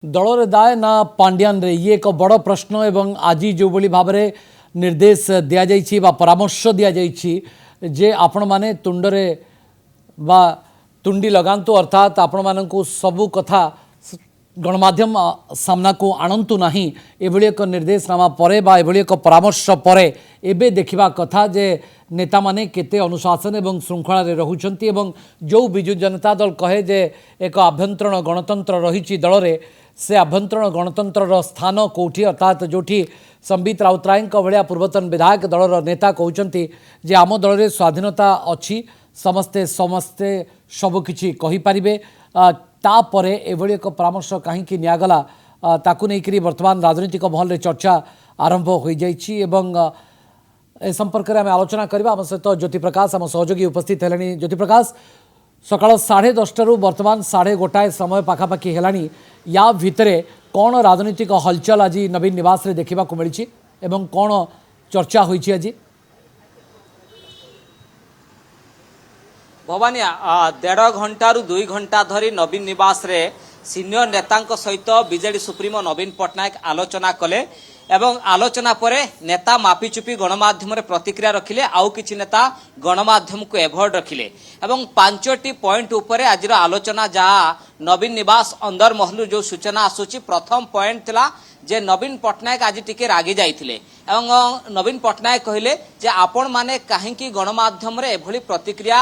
दलर दाय ना पांड्यान रे ये एक बड़ प्रश्न एवं आज जो भली भाव में निर्देश दिया जाइछि बा परामर्श दिया जाइछि जे आपण माने तुंडरे बा तुंडी लगांतु अर्थात आपण मानकु सबु कथा गणमाध्यम सामना को आणंतु नाही एभली एक निर्देशनामा परे बा एभली एक परामर्श परे एबे देखिबा कथा जे नेता माने केते अनुशासन एवं श्रृंखला रे रहुचंती एवं जो बिजु जनता दल कहे जे एक आभ्यंतरण गणतंत्र रहिछि दल रे से आभ्यंतरण गणतंत्र स्थान कोठी अर्थात जोठी संबित राउतराय भलिया पूर्वतन विधायक दलर नेता कहउचंती जे आम दल रे स्वाधीनता अछि समस्ते समस्ते सबकिछि कहि पारिबे तापरे एभली एक परामर्श कहीं निगला ताकू नहीं वर्तमान राजनीतिक महल में चर्चा आरंभ हो जाइछि एवं ए संपर्क में आम आलोचना करबा आम सहित ज्योति प्रकाश आम सहयोगी उपस्थित हेलानी। ज्योति प्रकाश सकाळ 10:30 रु वर्तमान 1:30 समय पाखापाखि हेलानी या भितरे कौन राजनीतिक हलचल आज नवीन निवास रे देखा मिली एवं कौन चर्चा होइछि आज भवानी 1.5 घंटा रु 2 घंटा धरी नवीन निवास रे सीनियर नेता सहित बीजेडी सुप्रीमो नवीन पट्टनायक आलोचना कले एवं आलोचना परे नेता मापिचुपी गणमाध्यम रे प्रतिक्रिया रखिले आउ किछि नेता गणमाध्यम को एभॉइड रखिले एवं 5टी पॉइंट उपरे आज आलोचना जहाँ नवीन निवास अंदर महलु जो सूचना आसुची प्रथम पॉइंट थिला जे नवीन पट्टनायक आज टिके रागी जाइथिले एवं नवीन पट्टनायक कहले जे आपण माने काहेकि गणमाध्यम रे एभली प्रतिक्रिया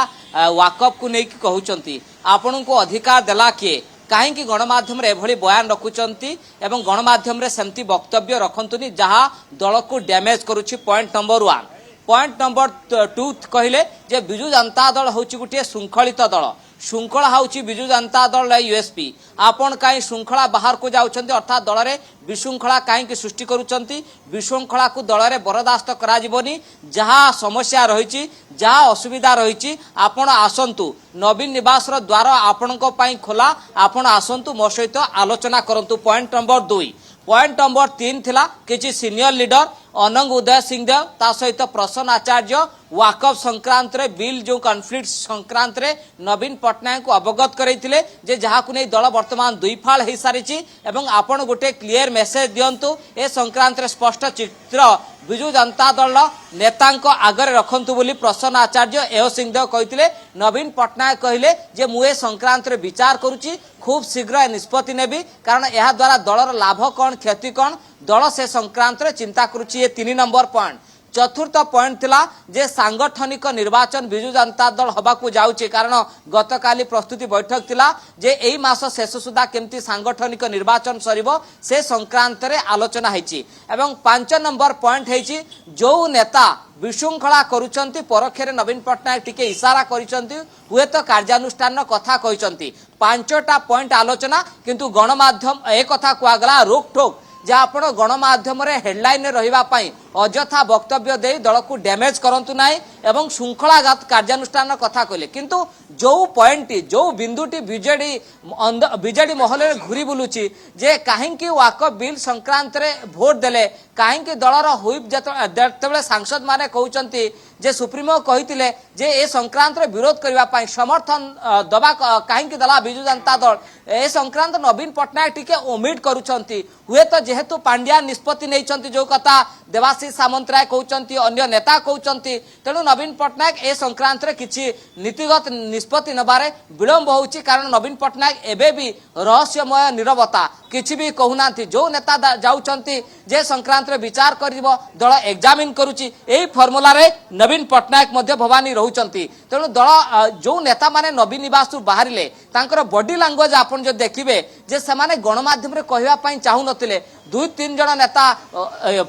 वाकअप को नेकी कहउचंती आपण को अधिकार देला किए कहीं गणमाध्यम एभली बयान रखुचंती एवं गणमाध्यम सेमती वक्तव्य रखंतुनी जहाँ दल को डैमेज करुछि। पॉइंट नंबर 1 पॉइंट नंबर 2 कहले जे बिजु जनता दल होछि गुटे शृंखलित दल श्रृंखला होछि बिजु जनता दल यूएसपी आपण कहीं श्रृंखला बाहर को जाउछंती अर्थात दल रे विशृंखला कहीं सृष्टि करुचंती विशृंखला को दल रे बरदास्त करा जिवनी जहाँ समस्या रही जहाँ असुविधा रही आपण आसंतु नवीन निवास रो द्वार आपणको पई खोला आपण आसंतु मो सहित आलोचना करंतु। पॉइंट नंबर 2 पॉइंट नंबर 3 थिला किछि सीनियर लीडर अनंग उदय सिंहदेव ता सहित प्रसन्न आचार्य वाकफ संक्रांत रे बिल जो कॉन्फ्लिक्ट संक्रांत रे नवीन पट्टनायक को अवगत करैथिले जे जहा को नै दल वर्तमान दुई फाळ हे सारिछि एवं आपण गोटे क्लियर मेसेज दियंतु ए संक्रांत रे स्पष्ट चित्र बिजु जनता दल नेतांको आगरे रखंतु बोली प्रसन्न आचार्य एहो सिंहदेव कहिथिले। नवीन पट्टनायक कहिले जे मु ए संक्रांत रे विचार करूची खूब शीघ्र निष्पत्ति नेबी कारण यह द्वारा दलर लाभ कौन क्षति कौन दल से संक्रांत रे चिंता करूची। ये 3 नंबर पॉइंट। चतुर्थ पॉइंट थिला जे सांगठनिक निर्वाचन बिजु जनता दल हबाकू जाउची कारण गतकाली प्रस्तुति बैठक थिला जे एई मास शेष सुधा केमती सांगठनिक निर्वाचन सरिबो से संक्रांत रे आलोचना हैची एवं 5 नंबर पॉइंट हैची जो नेता विशृंखला करूचंती परोक्षरे नवीन पट्टनायक टिके इशारा करिसंती हुए तो कार्यानुष्ठान कथा कहिसंती 5टा पॉइंट आलोचना किंतु गणमाध्यम एक कथा कुआगला रोक टोक जे आपण गणमाध्यम रे हेडलाइन रहिबा पई अजथा वक्तव्य दे दल को डैमेज करंतु नाही एवं श्रृंखलागत कार्यानुष्ठान कथा कहले किंतु जो पॉइंट जो बिंदुटी बीजेडी महल रे घुरी बुलुची जे काहेकि वाकफ बिल संक्रांत रे वोट देले काहेकि दलर हुइप जतबेले सांसद माने कहउचंती जे सुप्रीमो कहितिले जे ए संक्रांत रे विरोध करबा पई समर्थन दबा काहेकि दला बिजु जनता दल ए संक्रांत नवीन पट्टनायक टिके ओमिट करूचंती हुए तो जेहेतु पांड्या निष्पत्ति नैचंती जो कथा देवाशीष सामंतराय कहउचंती अन्य नेता कहउचंती तेणु नवीन पट्टनायक ए संक्रांत रे किछि नीतिगत निष्पत्ति नबारे विलंब होउची कारण नवीन पट्टनायक एबे भी रहस्यमय निरवता किछि भी कहउनांती जो नेता जाउचंती जे संक्रांत रे विचार करिवो दल एग्जामिन करूची एई फार्मूला रे नवीन पट्टनायक मध्य भवानी रहउचंती तेणु दल जो नेता माने नवीन निवास बाहरिले तांकर बॉडी लैंग्वेज आपण जो देखिबे जे समाने गणमाध्यम रे कहबा पई चाहू नथिले 2-3 जण नेता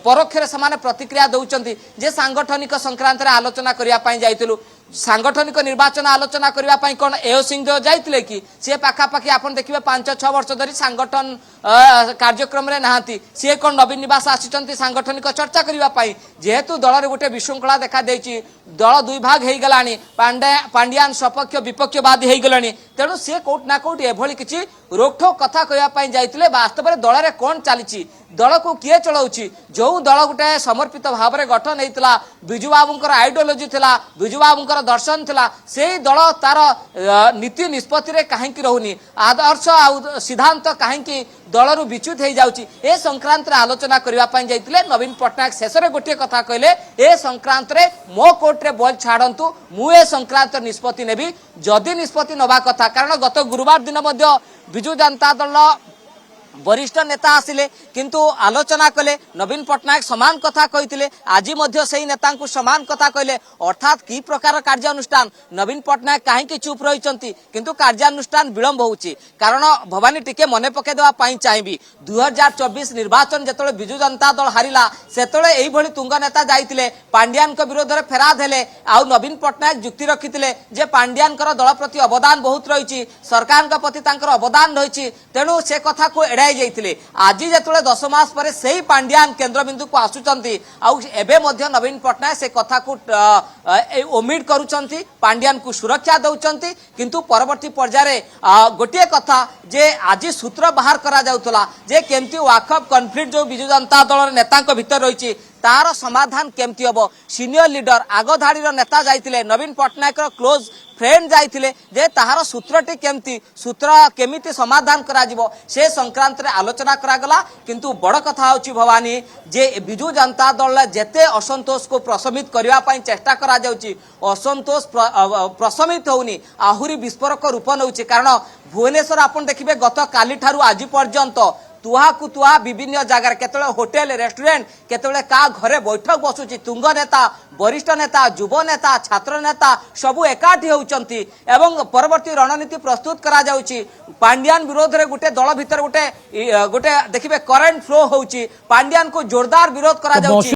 परोक्षरे समाने प्रतिक्रिया दउचंती जे सांगठनिक संक्रांत रे आलोचना करिया पई जाइतिलु सांगठनिक निर्वाचन आलोचना करबा पई कोन एओ सिंहदेव जाइतिले कि से पाखापाखि आपण देखिबे 5-6 वर्ष धरी सांगठन कार्यक्रम रे नाहांती से कोन नवीन निवास आसिचंती सांगठनिक चर्चा करबा पई जेहेतु दल रे गोटे विशृंखला देखा देछि दल दुई भाग हेई गलानी पांड्यान सपक्ष विपक्षवादी हेई गलानी तेणु से कोट ना कोट एभली किछि रोकठोक कथा कहबा पई जाइतिले वास्तव रे दल रे कोन चलीछि दल को किए चलाउछि जो दल गोटे समर्पित भाव में गठन होता बिजु बाबूंकर आइडियोलोजी थिला बिजु बाबूंकर ତାଙ୍କର ଦର୍ଶନ ଥିଲା ସେଇ ଦଳ ତାର ନୀତି ନିଷ୍ପତ୍ତିରେ କାହିଁକି ରହୁନି ଆଦର୍ଶ ଆଉ ସିଦ୍ଧାନ୍ତ କାହିଁକି ଦଳରୁ ବିଚ୍ୟୁତ ହେଇଯାଉଛି ଏ ସଂକ୍ରାନ୍ତରେ ଆଲୋଚନା କରିବା ପାଇଁ ଯାଇଥିଲେ ନବୀନ ପଟ୍ଟନାୟକ ଶେଷରେ ଗୋଟିଏ କଥା କହିଲେ ଏ ସଂକ୍ରାନ୍ତରେ ମୋ କୋର୍ଟରେ ବଲ ଛାଡ଼ନ୍ତୁ ମୁଁ ଏ ସଂକ୍ରାନ୍ତ ନିଷ୍ପତ୍ତି ନେବି ଯଦି ନିଷ୍ପତ୍ତି ନେବା କଥା କାରଣ ଗତ ଗୁରୁବାର ଦିନ ମଧ୍ୟ ବିଜୁ ଜନତା ଦଳ वरिष्ठ नेता आसिले किंतु आलोचना कले नवीन पट्टनायक समान कथा कहिथिले आज मध्य सेही नेता को समान कथा कहले अर्थात की प्रकार कार्यानुष्ठान नवीन पट्टनायक काहेकि चुप रहिचंती किंतु कार्यानुष्ठान विलंब होउची कारण भवानी टिके मने पके देवा पाई चाहिबी 2024 निर्वाचन जेतले बिजु जनता दल हारिला सेतले एही भली तुंग नेता जाइतिले पांड्यान को विरोध रे फेराद हेले आउ नवीन पट्टनायक जुक्ति रखितिले जे पांड्यान कर दल प्रति अवदान बहुत रहिची सरकार का प्रति तांकर अवदान रहिची तेणु से कथा को एड़ाई जाइतिले आज जेतले 10 मास परे सेही पांड्यान केंद्र बिंदु को आसुचंती आउ एबे मध्य नवीन पट्टनायक से कथा को ओमिट करूचंती पांड्यान को सुरक्षा दउचंती किंतु परवर्ती पर्याय गोटे कथा जे आज सूत्र बाहर करा जाउतला जे केमती वाकअप कॉन्फ्लिक्ट जो बिजु जनता दल नेता भीतर रही तार समाधान केमती हम सीनियर लीडर आग धाड़ी नेता जाइतिले नवीन पट्टनायक क्लोज फ्रेंड जाइतिले जे ताहार सूत्रटी केमती सूत्र केमिति समाधान करा जिवो से संक्रांत रे आलोचना करा गला किंतु बड़ कथा होची भवानी जे बिजु जनता दल जेते असंतोष को प्रशमित करबा पई चेष्टा करा जाउची असंतोष प्रशमित होउनी आहुरी विस्फोरक रूप नउची कारण भुवनेश्वर आपण देखिबे गत काली ठारू आज पर्यंत तुहा कुतुहा विभिन्न जगार केतले होटेल रेस्टोरेंट केतले का घरे बैठक बसुची तुंग नेता वरिष्ठ नेता युव नेता छात्र नेता सबु एकाठी होउचंती एवं परवर्ती रणनीति प्रस्तुत करा जाउची पांड्यान विरोध रे गुटे दल भीतर गुटे देखिबे करंट फ्लो होउची पांड्यान को जोरदार विरोध करा जाउची।